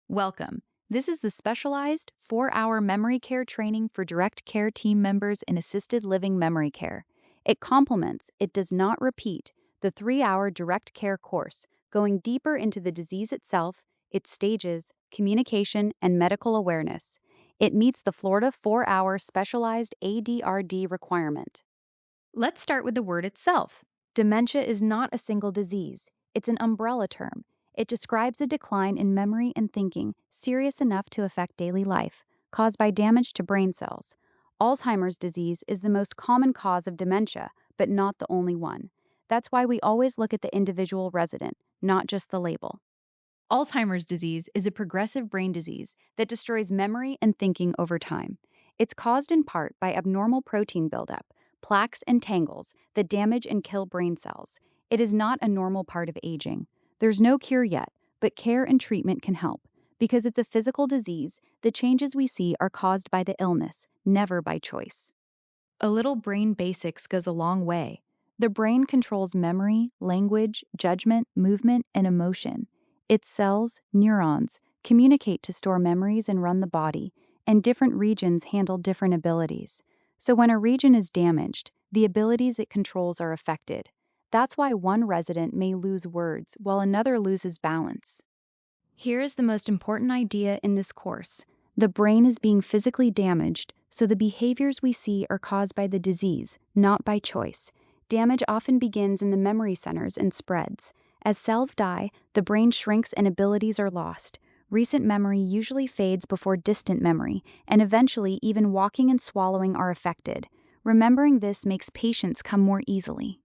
Welcome. This is the specialized 4-hour memory care training for direct care team members in assisted living memory care. It complements, it does not repeat, the 3-hour direct care course, going deeper into the disease itself, its stages, communication, and medical awareness. It meets the Florida 4-hour specialized ADRD requirement. Let's start with the word itself. Dementia is not a single disease, it's an umbrella term. It describes a decline in memory and thinking serious enough to affect daily life, caused by damage to brain cells. Alzheimer's disease is the most common cause of dementia, but not the only one. That's why we always look at the individual resident, not just the label. Alzheimer's disease is a progressive brain disease that destroys memory and thinking over time. It's caused in part by abnormal protein buildup, plaques and tangles that damage and kill brain cells. It is not a normal part of aging. There's no cure yet, but care and treatment can help. Because it's a physical disease, the changes we see are caused by the illness, never by choice. A little brain basics goes a long way. The brain controls memory, language, judgment, movement, and emotion. Its cells, neurons, communicate to store memories and run the body, and different regions handle different abilities. So when a region is damaged, the abilities it controls are affected. That's why one resident may lose words while another loses balance. Here is the most important idea in this course. The brain is being physically damaged, so the behaviors we see are caused by the disease, not by choice. Damage often begins in the memory centers and spreads. As cells die, the brain shrinks and abilities are lost. Recent memory usually fades before distant memory, and eventually even walking and swallowing are affected. Remembering this makes patients come more easily.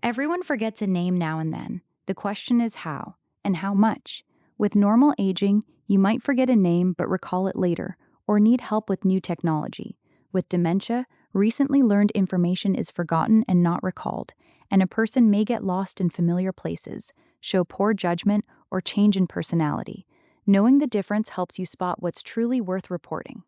Everyone forgets a name now and then. The question is how, and how much. With normal aging, you might forget a name but recall it later, or need help with new technology. With dementia, recently learned information is forgotten and not recalled, and a person may get lost in familiar places, show poor judgment, or change in personality. Knowing the difference helps you spot what's truly worth reporting.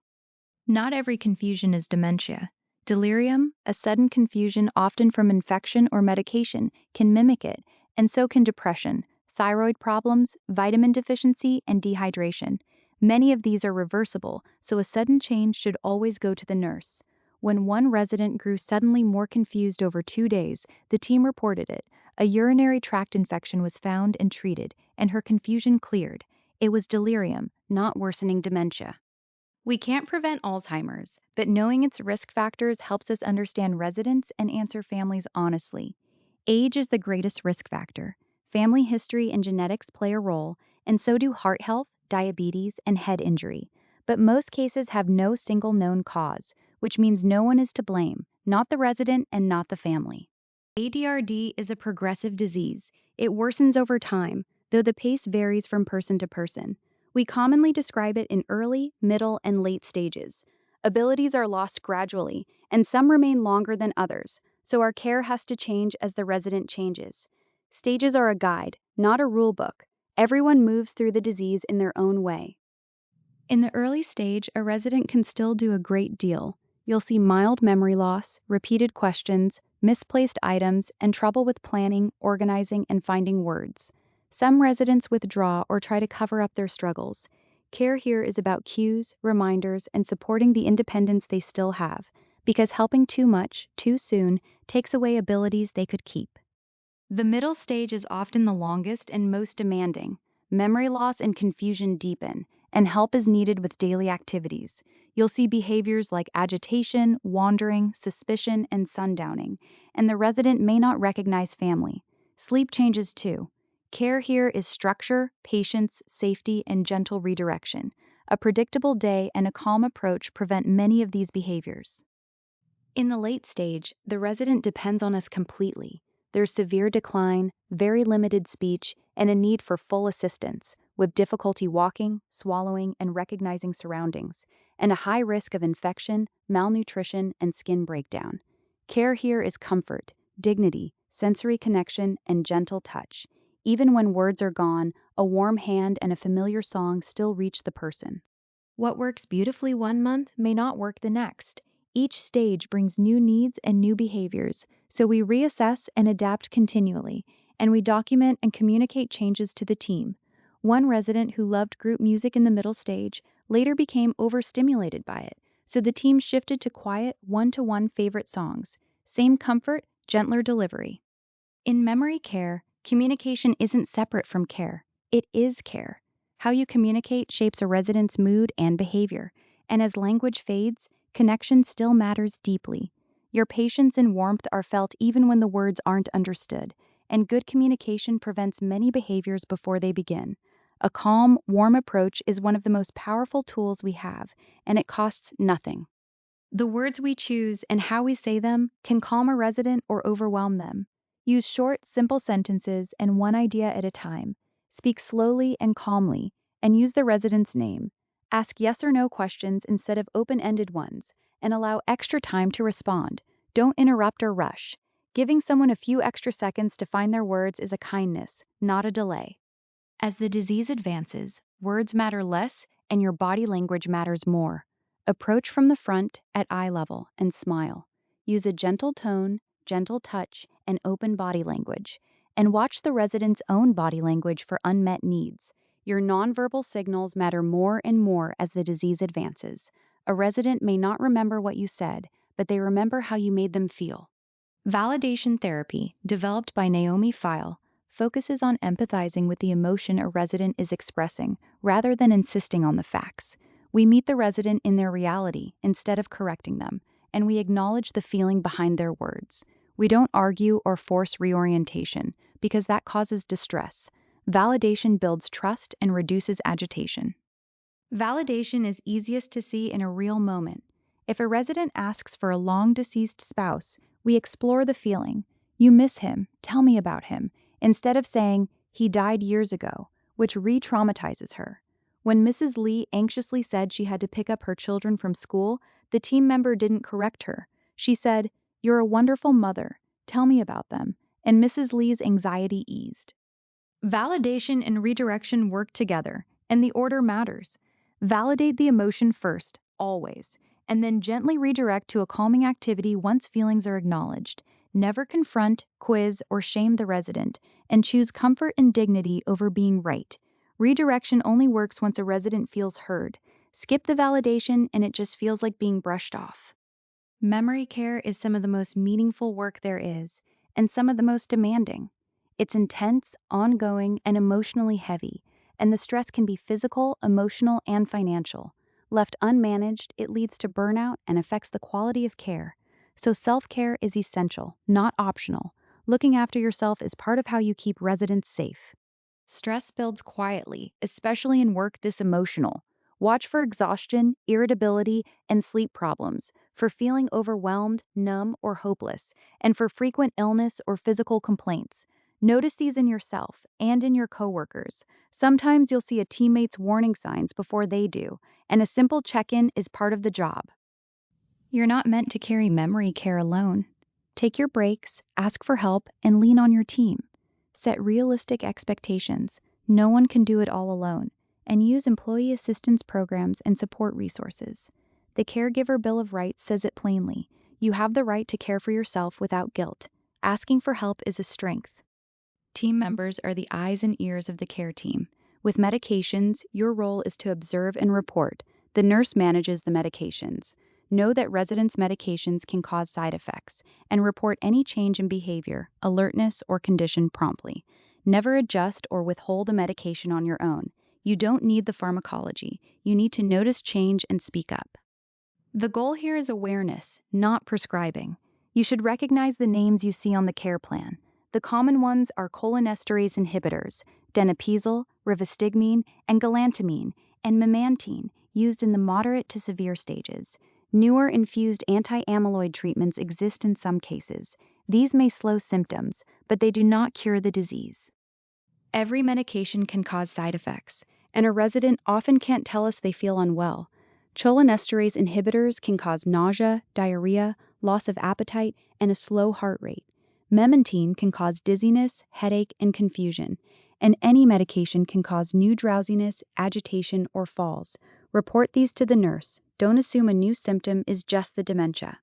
Not every confusion is dementia. Delirium, a sudden confusion often from infection or medication, can mimic it, and so can depression, thyroid problems, vitamin deficiency, and dehydration. Many of these are reversible, so a sudden change should always go to the nurse. When one resident grew suddenly more confused over 2 days, the team reported it. A urinary tract infection was found and treated, and her confusion cleared. It was delirium, not worsening dementia. We can't prevent Alzheimer's, but knowing its risk factors helps us understand residents and answer families honestly. Age is the greatest risk factor. Family history and genetics play a role, and so do heart health, diabetes, and head injury. But most cases have no single known cause, which means no one is to blame, not the resident and not the family. ADRD is a progressive disease. It worsens over time, though the pace varies from person to person. We commonly describe it in early, middle, and late stages. Abilities are lost gradually, and some remain longer than others, so our care has to change as the resident changes. Stages are a guide, not a rule book. Everyone moves through the disease in their own way. In the early stage, a resident can still do a great deal. You'll see mild memory loss, repeated questions, misplaced items, and trouble with planning, organizing, and finding words. Some residents withdraw or try to cover up their struggles. Care here is about cues, reminders, and supporting the independence they still have, because helping too much, too soon, takes away abilities they could keep. The middle stage is often the longest and most demanding. Memory loss and confusion deepen, and help is needed with daily activities. You'll see behaviors like agitation, wandering, suspicion, and sundowning, and the resident may not recognize family. Sleep changes too. Care here is structure, patience, safety, and gentle redirection. A predictable day and a calm approach prevent many of these behaviors. In the late stage, the resident depends on us completely. There's severe decline, very limited speech, and a need for full assistance, with difficulty walking, swallowing, and recognizing surroundings, and a high risk of infection, malnutrition, and skin breakdown. Care here is comfort, dignity, sensory connection, and gentle touch. Even when words are gone, a warm hand and a familiar song still reach the person. What works beautifully one month may not work the next. Each stage brings new needs and new behaviors, so we reassess and adapt continually, and we document and communicate changes to the team. One resident who loved group music in the middle stage later became overstimulated by it, so the team shifted to quiet, one-to-one favorite songs. Same comfort, gentler delivery. In memory care, communication isn't separate from care. It is care. How you communicate shapes a resident's mood and behavior, and as language fades, connection still matters deeply. Your patience and warmth are felt even when the words aren't understood, and good communication prevents many behaviors before they begin. A calm, warm approach is one of the most powerful tools we have, and it costs nothing. The words we choose and how we say them can calm a resident or overwhelm them. Use short, simple sentences and one idea at a time. Speak slowly and calmly, and use the resident's name. Ask yes or no questions instead of open-ended ones, and allow extra time to respond. Don't interrupt or rush. Giving someone a few extra seconds to find their words is a kindness, not a delay. As the disease advances, words matter less and your body language matters more. Approach from the front at eye level and smile. Use a gentle tone, gentle touch, and open body language. And watch the resident's own body language for unmet needs. Your nonverbal signals matter more and more as the disease advances. A resident may not remember what you said, but they remember how you made them feel. Validation therapy, developed by Naomi Feil, focuses on empathizing with the emotion a resident is expressing rather than insisting on the facts. We meet the resident in their reality instead of correcting them, and we acknowledge the feeling behind their words. We don't argue or force reorientation because that causes distress. Validation builds trust and reduces agitation. Validation is easiest to see in a real moment. If a resident asks for a long-deceased spouse, we explore the feeling. You miss him, tell me about him, instead of saying, he died years ago, which re-traumatizes her. When Mrs. Lee anxiously said she had to pick up her children from school, the team member didn't correct her. She said, "You're a wonderful mother. Tell me about them," and Mrs. Lee's anxiety eased. Validation and redirection work together, and the order matters. Validate the emotion first, always, and then gently redirect to a calming activity once feelings are acknowledged. Never confront, quiz, or shame the resident, and choose comfort and dignity over being right. Redirection only works once a resident feels heard. Skip the validation and it just feels like being brushed off. Memory care is some of the most meaningful work there is, and some of the most demanding. It's intense, ongoing, and emotionally heavy, and the stress can be physical, emotional, and financial. Left unmanaged, it leads to burnout and affects the quality of care. So self-care is essential, not optional. Looking after yourself is part of how you keep residents safe. Stress builds quietly, especially in work this emotional. Watch for exhaustion, irritability, and sleep problems, for feeling overwhelmed, numb, or hopeless, and for frequent illness or physical complaints. Notice these in yourself and in your coworkers. Sometimes you'll see a teammate's warning signs before they do, and a simple check-in is part of the job. You're not meant to carry memory care alone. Take your breaks, ask for help, and lean on your team. Set realistic expectations. No one can do it all alone. And use employee assistance programs and support resources. The Caregiver Bill of Rights says it plainly. You have the right to care for yourself without guilt. Asking for help is a strength. Team members are the eyes and ears of the care team. With medications, your role is to observe and report. The nurse manages the medications. Know that residents' medications can cause side effects, and report any change in behavior, alertness, or condition promptly. Never adjust or withhold a medication on your own. You don't need the pharmacology. You need to notice change and speak up. The goal here is awareness, not prescribing. You should recognize the names you see on the care plan. The common ones are cholinesterase inhibitors, donepezil, rivastigmine, and galantamine, and memantine, used in the moderate to severe stages. Newer infused anti-amyloid treatments exist in some cases. These may slow symptoms, but they do not cure the disease. Every medication can cause side effects, and a resident often can't tell us they feel unwell. Cholinesterase inhibitors can cause nausea, diarrhea, loss of appetite, and a slow heart rate. Memantine can cause dizziness, headache, and confusion, and any medication can cause new drowsiness, agitation, or falls. Report these to the nurse. Don't assume a new symptom is just the dementia.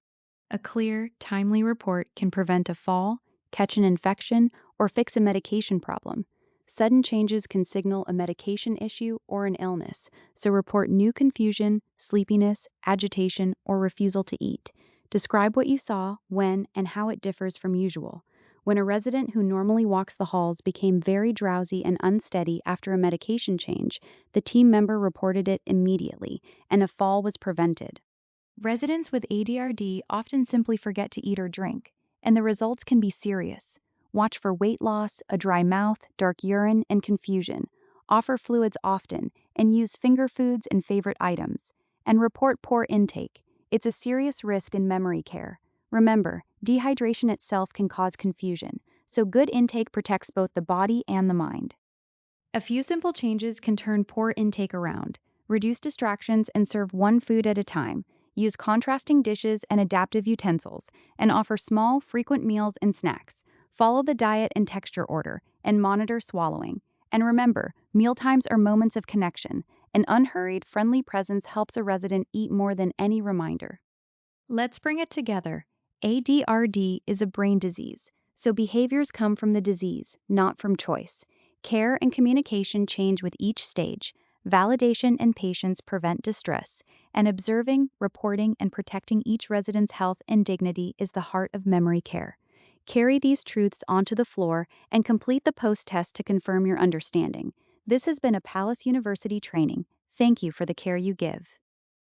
A clear, timely report can prevent a fall, catch an infection, or fix a medication problem. Sudden changes can signal a medication issue or an illness, so report new confusion, sleepiness, agitation, or refusal to eat. Describe what you saw, when, and how it differs from usual. When a resident who normally walks the halls became very drowsy and unsteady after a medication change, the team member reported it immediately, and a fall was prevented. Residents with ADRD often simply forget to eat or drink, and the results can be serious. Watch for weight loss, a dry mouth, dark urine, and confusion. Offer fluids often, and use finger foods and favorite items. And report poor intake. It's a serious risk in memory care. Remember, dehydration itself can cause confusion, so good intake protects both the body and the mind. A few simple changes can turn poor intake around. Reduce distractions and serve one food at a time. Use contrasting dishes and adaptive utensils, and offer small, frequent meals and snacks. Follow the diet and texture order, and monitor swallowing. And remember, mealtimes are moments of connection. An unhurried, friendly presence helps a resident eat more than any reminder. Let's bring it together. ADRD is a brain disease, so behaviors come from the disease, not from choice. Care and communication change with each stage. Validation and patience prevent distress, and observing, reporting, and protecting each resident's health and dignity is the heart of memory care. Carry these truths onto the floor and complete the post-test to confirm your understanding. This has been a Palace University training. Thank you for the care you give.